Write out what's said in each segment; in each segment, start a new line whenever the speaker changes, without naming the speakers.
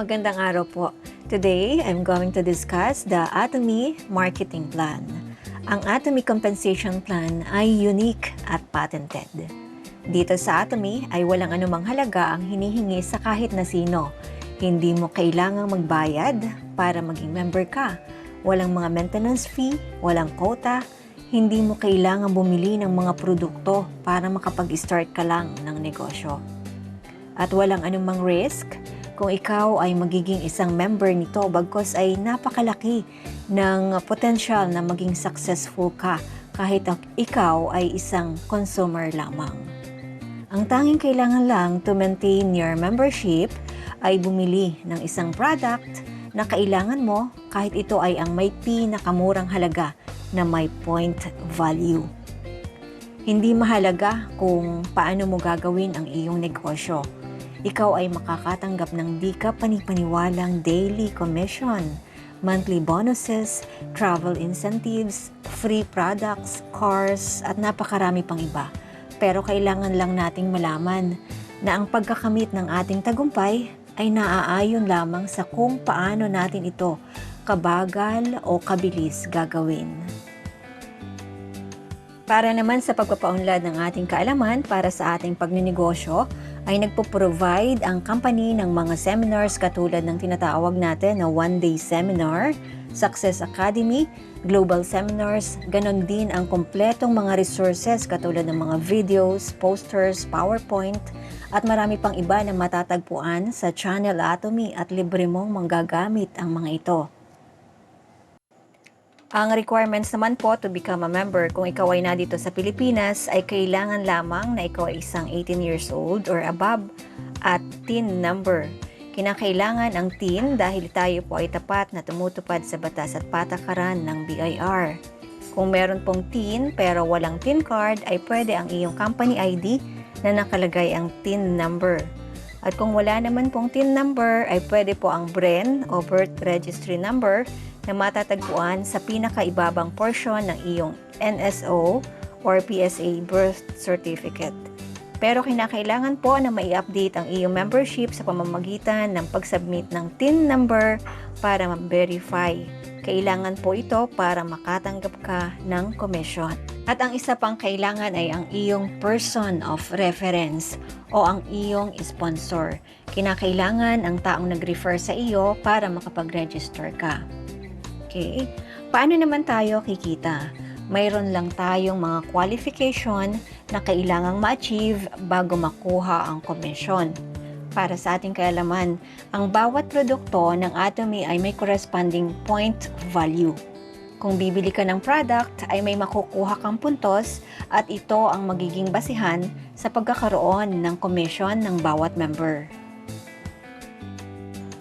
Magandang araw po. Today, I'm going to discuss the Atomy Marketing Plan. Ang Atomy Compensation Plan ay unique at patented. Dito sa Atomy ay walang anumang halaga ang hinihingi sa kahit na sino. Hindi mo kailangang magbayad para maging member ka. Walang mga maintenance fee, walang quota, hindi mo kailangang bumili ng mga produkto para makapag-start ka lang ng negosyo. At walang anumang risk kung ikaw ay magiging isang member nito bagkus ay napakalaki ng potensyal na maging successful ka kahit ikaw ay isang consumer lamang. Ang tanging kailangan lang to maintain your membership ay bumili ng isang product na kailangan mo kahit ito ay ang may pinakamurang halaga na may point value. Hindi mahalaga kung paano mo gagawin ang iyong negosyo. Ikaw ay makakatanggap ng di ka panipaniwalang daily commission, monthly bonuses, travel incentives, free products, cars, at napakarami pang iba. Pero kailangan lang nating malaman na ang pagkakamit ng ating tagumpay ay naaayon lamang sa kung paano natin ito kabagal o kabilis gagawin. Para naman sa pagpapaunlad ng ating kaalaman para sa ating pagninegosyo, ay nagpo-provide ang company ng mga seminars katulad ng tinatawag natin na one-day seminar, Success Academy, global seminars, ganon din ang kompletong mga resources katulad ng mga videos, posters, PowerPoint, at marami pang iba na matatagpuan sa channel Atomy at libre mong manggagamit ang mga ito. Ang requirements naman po to become a member kung ikaw ay nandito sa Pilipinas ay kailangan lamang na ikaw ay isang 18 years old or above at TIN number. Kinakailangan ang TIN dahil tayo po ay tapat na tumutupad sa batas at patakaran ng BIR. Kung meron pong TIN pero walang TIN card ay pwede ang iyong company ID na nakalagay ang TIN number. At kung wala naman pong TIN number ay pwede po ang BREN o Birth Registry Number na matatagpuan sa pinakaibabang portion ng iyong NSO or PSA birth certificate. Pero kinakailangan po na mai-update ang iyong membership sa pamamagitan ng pag-submit ng TIN number para ma-verify. Kailangan po ito para makatanggap ka ng commission. At ang isa pang kailangan ay ang iyong person of reference o ang iyong sponsor. Kinakailangan ang taong nag-refer sa iyo para makapag-register ka. Okay. Paano naman tayo kikita? Mayroon lang tayong mga qualification na kailangang ma-achieve bago makuha ang komisyon. Para sa ating kaalaman, ang bawat produkto ng Atomy ay may corresponding point value. Kung bibili ka ng product ay may makukuha kang puntos at ito ang magiging basihan sa pagkakaroon ng komisyon ng bawat member.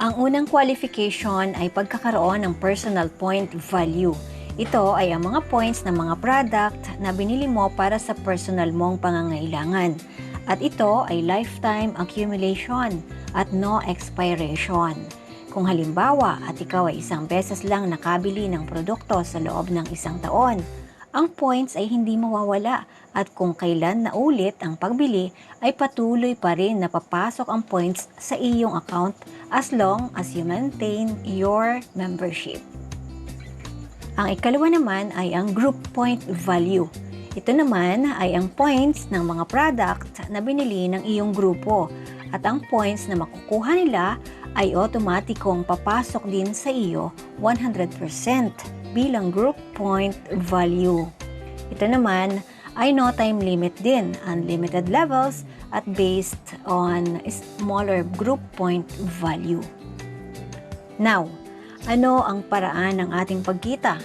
Ang unang qualification ay pagkakaroon ng personal point value. Ito ay ang mga points ng mga product na binili mo para sa personal mong pangangailangan. At ito ay lifetime accumulation at no expiration. Kung halimbawa at ikaw ay isang beses lang nakabili ng produkto sa loob ng isang taon, ang points ay hindi mawawala at kung kailan na ulit ang pagbili ay patuloy pa rin na papasok ang points sa iyong account as long as you maintain your membership. Ang ikalawa naman ay ang group point value. Ito naman ay ang points ng mga product na binili ng iyong grupo at ang points na makukuha nila ay otomatikong papasok din sa iyo 100% bilang group point value. Ito naman ay no time limit din, unlimited levels at based on smaller group point value. Now, ano ang paraan ng ating pagkita?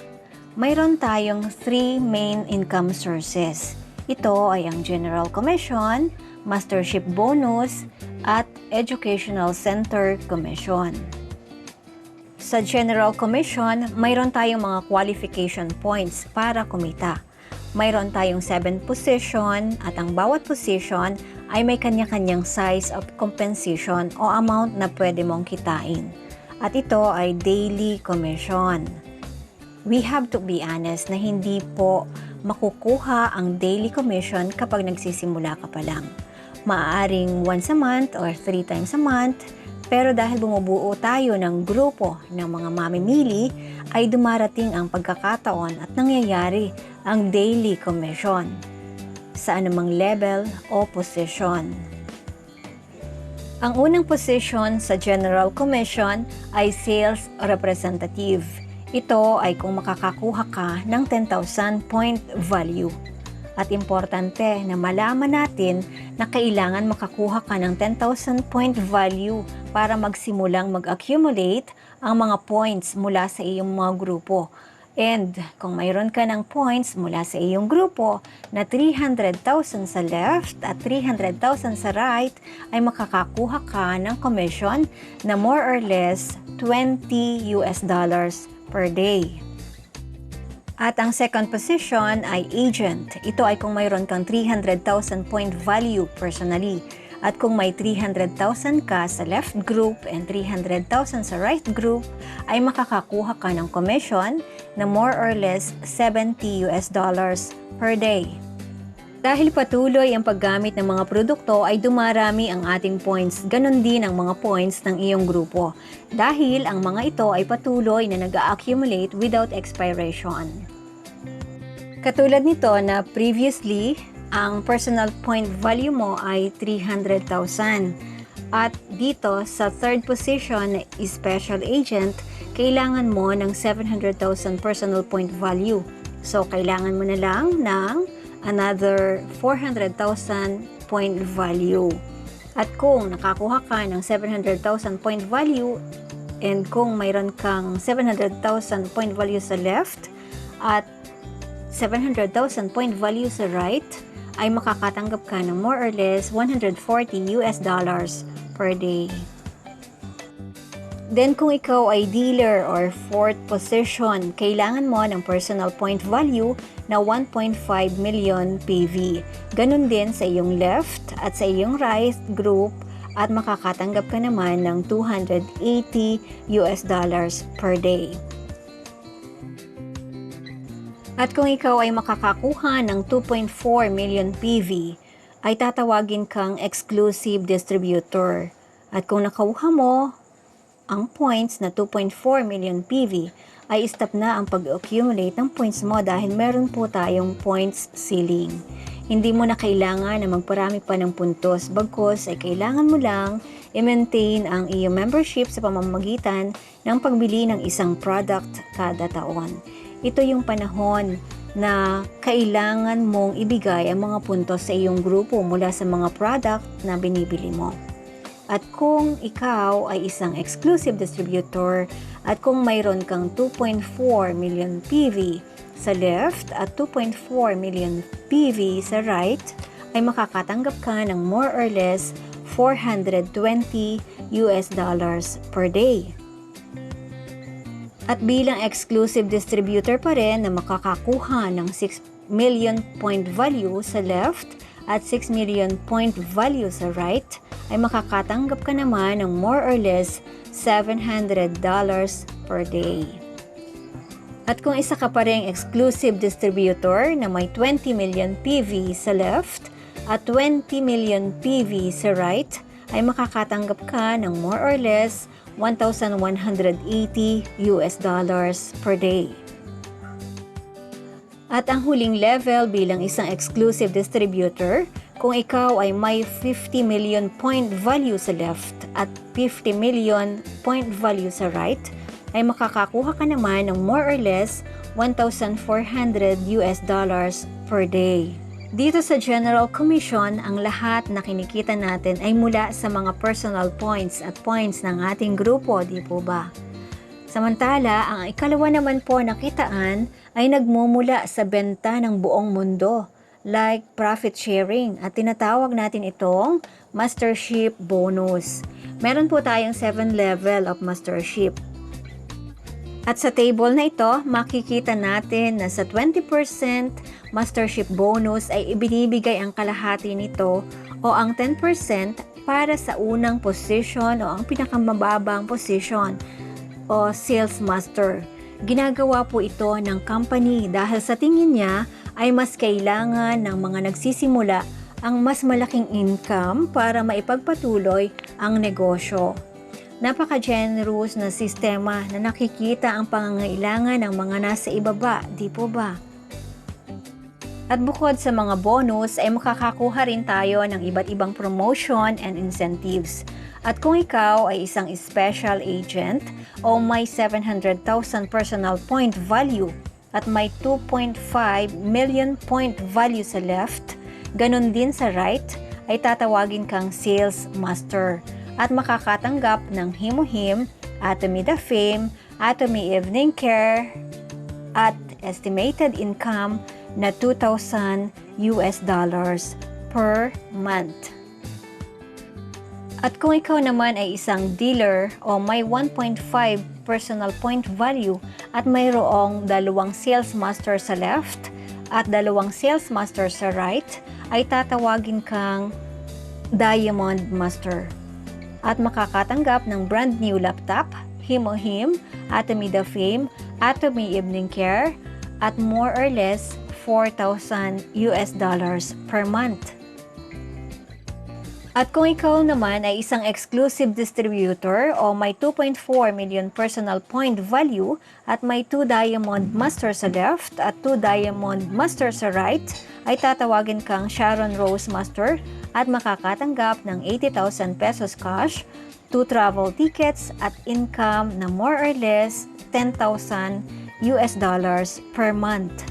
Mayroon tayong 3 main income sources. Ito ay ang General Commission, Mastership Bonus, at Educational Center Commission. Sa General Commission, mayroon tayong mga qualification points para kumita. Mayroon tayong 7 position at ang bawat position ay may kanya-kanyang size of compensation o amount na pwede mong kitain. At ito ay daily commission. We have to be honest na hindi po makukuha ang daily commission kapag nagsisimula ka pa lang. Maaaring once a month or 3 times a month, Pero dahil bumubuo tayo ng grupo ng mga mamimili, ay dumarating ang pagkakataon at nangyayari ang daily commission sa anumang level o position. Ang unang position sa General Commission ay Sales Representative. Ito ay kung makakakuha ka ng 10,000 point value. At importante na malaman natin na kailangan makakuha ka ng 10,000 point value para magsimulang mag-accumulate ang mga points mula sa iyong mga grupo. And kung mayroon ka ng points mula sa iyong grupo na 300,000 sa left at 300,000 sa right, ay makakakuha ka ng commission na more or less $20 per day. At ang second position ay agent. Ito ay kung mayroon kang 300,000 point value personally. At kung may 300,000 ka sa left group and 300,000 sa right group, ay makakakuha ka ng commission na more or less $70 per day. Dahil patuloy ang paggamit ng mga produkto ay dumarami ang ating points, ganon din ang mga points ng iyong grupo. Dahil ang mga ito ay patuloy na nag-accumulate without expiration. Katulad nito na previously, ang personal point value mo ay 300,000. At dito sa third position na special agent, kailangan mo ng 700,000 personal point value. So kailangan mo na lang ng another 400,000 point value. At kung nakakuha ka ng 700,000 point value and kung mayroon kang 700,000 point value sa left at 700,000 point value sa right, ay makakatanggap ka ng more or less $140 per day. Then kung ikaw ay dealer or fourth position, kailangan mo ng personal point value na 1.5 million PV. Ganun din sa iyong left at sa iyong right group at makakatanggap ka naman ng $280 per day. At kung ikaw ay makakakuha ng 2.4 million PV, ay tatawagin kang exclusive distributor. At kung nakuha mo ang points na 2.4 million PV, ay stop na ang pag-accumulate ng points mo dahil meron po tayong points ceiling. Hindi mo na kailangan na magparami pa ng puntos, bagkus ay kailangan mo lang i-maintain ang iyong membership sa pamamagitan ng pagbili ng isang product kada taon. Ito yung panahon na kailangan mong ibigay ang mga puntos sa iyong grupo mula sa mga product na binibili mo. At kung ikaw ay isang exclusive distributor at kung mayroon kang 2.4 million PV sa left at 2.4 million PV sa right, ay makakatanggap ka ng more or less $420 per day. At bilang exclusive distributor pa rin na makakakuha ng 6 million point value sa left at 6 million point value sa right, ay makakatanggap ka naman ng more or less $700 per day. At kung isa ka pa ring exclusive distributor na may 20 million PV sa left at 20 million PV sa right, ay makakatanggap ka ng more or less $1,180 per day. At ang huling level bilang isang exclusive distributor, kung ikaw ay may 50 million point value sa left at 50 million point value sa right, ay makakakuha ka naman ng more or less $1,400 per day. Dito sa General Commission, ang lahat na kinikita natin ay mula sa mga personal points at points ng ating grupo, di po ba? Samantala, ang ikalawa naman po na kitaan ay nagmumula sa benta ng buong mundo, like profit sharing, at tinatawag natin itong mastership bonus. Meron po tayong 7 level of mastership. At sa table na ito, makikita natin na sa 20% mastership bonus ay ibinibigay ang kalahati nito o ang 10% para sa unang position o ang pinakamababang position o sales master. Ginagawa po ito ng company dahil sa tingin niya ay mas kailangan ng mga nagsisimula ang mas malaking income para maipagpatuloy ang negosyo. Napaka-generous na sistema na nakikita ang pangangailangan ng mga nasa ibaba, di po ba? At bukod sa mga bonus ay makakakuha rin tayo ng iba't ibang promotion and incentives. At kung ikaw ay isang special agent o may 700,000 personal point value at may 2.5 million point value sa left, ganun din sa right, ay tatawagin kang sales master at makakatanggap ng Himo-Him, Atomy the Fame, Atomy Evening Care at estimated income na $2,000 per month. At kung ikaw naman ay isang dealer o may 1.5 personal point value at mayroong 2 sales master sa left at 2 sales master sa right, ay tatawagin kang Diamond Master at makakatanggap ng brand new laptop, Himo-Him, Atomy the Fame, Atomy Evening Care at more or less $4,000 per month. At kung ikaw naman ay isang exclusive distributor o may 2.4 million personal point value at may 2 Diamond Master sa left at 2 Diamond Master sa right, ay tatawagin kang Sharon Rose Master at makakatanggap ng 80,000 pesos cash, 2 travel tickets at income na more or less $10,000 per month.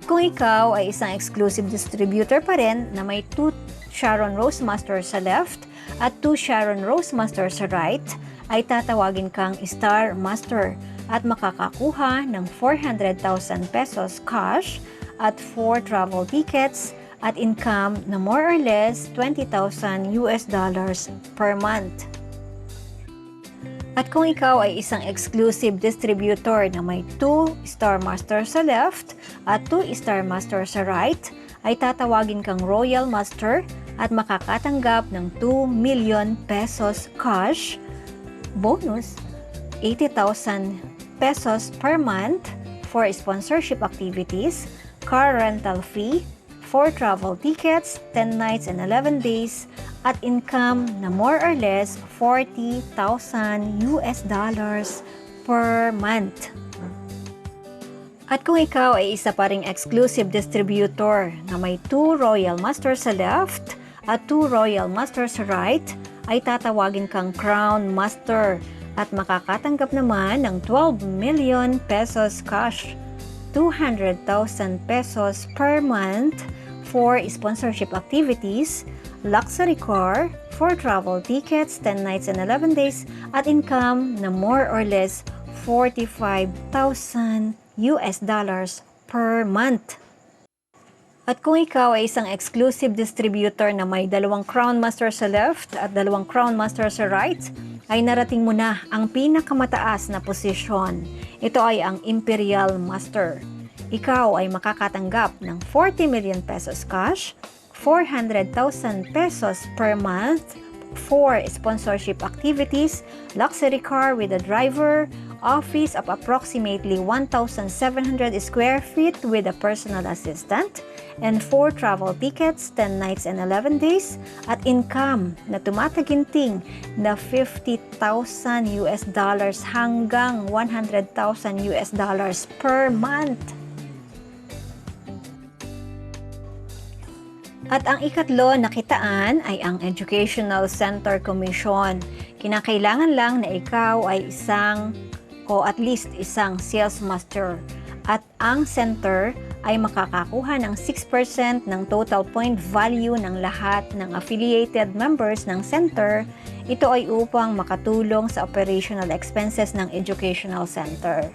Kung ikaw ay isang exclusive distributor pa rin na may 2 Sharon Rose Master sa left at 2 Sharon Rose Master sa right, ay tatawagin kang Star Master at makakakuha ng 400,000 pesos cash at 4 travel tickets at income na more or less $20,000 per month. At kung ikaw ay isang exclusive distributor na may 2 Star Master sa left at 2 Star Master sa right, ay tatawagin kang Royal Master at makakatanggap ng 2 million pesos cash, bonus, 80,000 pesos per month for sponsorship activities, car rental fee, 4 travel tickets, 10 nights and 11 days, at income na more or less $40,000 per month. At kung ikaw ay isa pa ring exclusive distributor na may 2 Royal Master sa left at 2 Royal Master sa right, ay tatawagin kang Crown Master at makakatanggap naman ng 12 million pesos cash, 200,000 pesos per month for sponsorship activities, luxury car, 4 travel tickets, 10 nights and 11 days, at income na more or less $45,000 per month. At kung ikaw ay isang exclusive distributor na may 2 Crown Master sa left at 2 Crown Master sa right, ay narating mo na ang pinakamataas na posisyon. Ito ay ang Imperial Master. Ikaw ay makakatanggap ng 40 million pesos cash, 400,000 pesos per month for sponsorship activities, luxury car with a driver, office of approximately 1,700 square feet with a personal assistant, and 4 travel tickets, 10 nights and 11 days, at income na tumataginting na $50,000 hanggang $100,000 per month. At ang ikatlo na kitaan ay ang Educational Center Commission. Kinakailangan lang na ikaw ay isang o at least isang sales master. At ang center ay makakakuha ng 6% ng total point value ng lahat ng affiliated members ng center. Ito ay upang makatulong sa operational expenses ng educational center.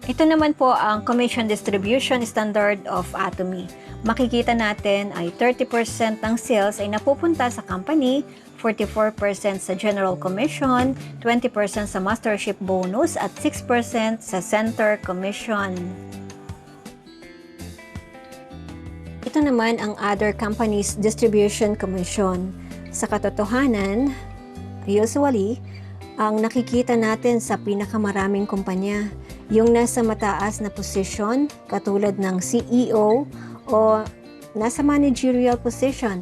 Ito naman po ang Commission Distribution Standard of Atomy. Makikita natin ay 30% ng sales ay napupunta sa company, 44% sa General Commission, 20% sa Mastership Bonus, at 6% sa Center Commission. Ito naman ang Other Companies Distribution Commission. Sa katotohanan, usually, ang nakikita natin sa pinakamaraming kumpanya, yung nasa mataas na posisyon, katulad ng CEO o nasa managerial position.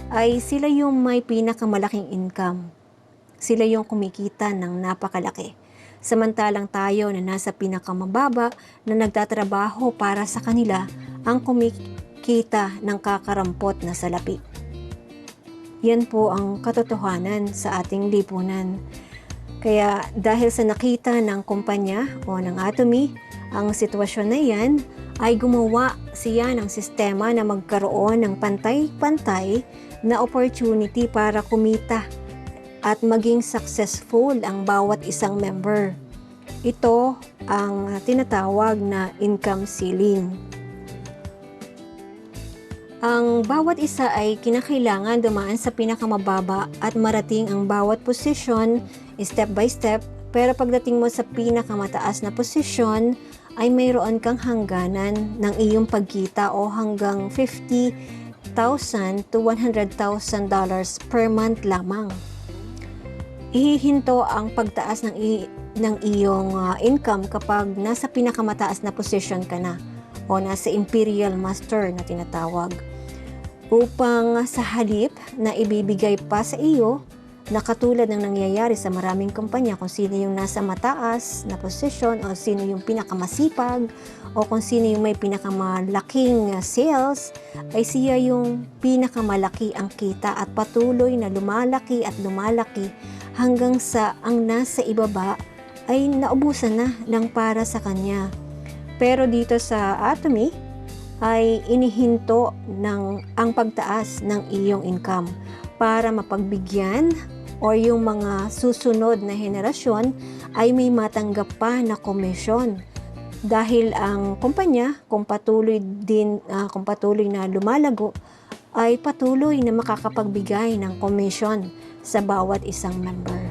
ay sila yung may pinakamalaking income. Sila yung kumikita ng napakalaki. Samantalang tayo na nasa pinakamababa na nagtatrabaho para sa kanila ang kumikita ng kakarampot na salapi. Yan po ang katotohanan sa ating lipunan. Kaya dahil sa nakita ng kumpanya o ng Atomy, ang sitwasyon na yan ay gumawa siya ng sistema na magkaroon ng pantay-pantay na opportunity para kumita at maging successful ang bawat isang member. Ito ang tinatawag na income ceiling. Ang bawat isa ay kinakailangan dumaan sa pinakamababa at marating ang bawat posisyon step by step, pero pagdating mo sa pinakamataas na posisyon ay mayroon kang hangganan ng iyong pagkita o hanggang $50,000 to $100,000 per month lamang. Ihihinto ang pagtaas ng iyong income kapag nasa pinakamataas na position ka na o nasa imperial master na tinatawag. Upang sa halip na ibibigay pa sa iyo na katulad ng nangyayari sa maraming kumpanya kung sino yung nasa mataas na posisyon o sino yung pinakamasipag o kung sino yung may pinakamalaking sales, ay siya yung pinakamalaki ang kita at patuloy na lumalaki at lumalaki hanggang sa ang nasa ibaba ay naubusan na ng para sa kanya. Pero dito sa Atomy ay inihinto ang pagtaas ng iyong income para mapagbigyan o yung mga susunod na henerasyon ay may matanggap pa na komisyon. Dahil ang kumpanya, kung patuloy na lumalago, ay patuloy na makakapagbigay ng komisyon sa bawat isang member.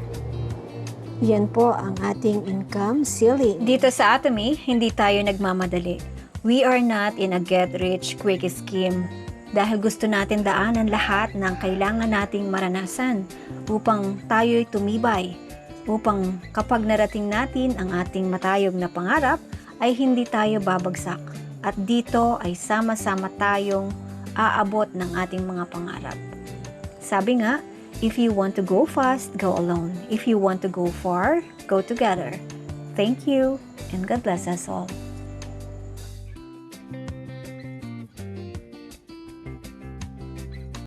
Yan po ang ating income ceiling. Dito sa Atomy, hindi tayo nagmamadali. We are not in a get-rich-quick scheme dahil gusto natin daanan lahat ng kailangan nating maranasan upang tayo'y tumibay, upang kapag narating natin ang ating matayog na pangarap ay hindi tayo babagsak at dito ay sama-sama tayong aabot ng ating mga pangarap. Sabi nga, if you want to go fast, go alone. If you want to go far, go together. Thank you and God bless us all.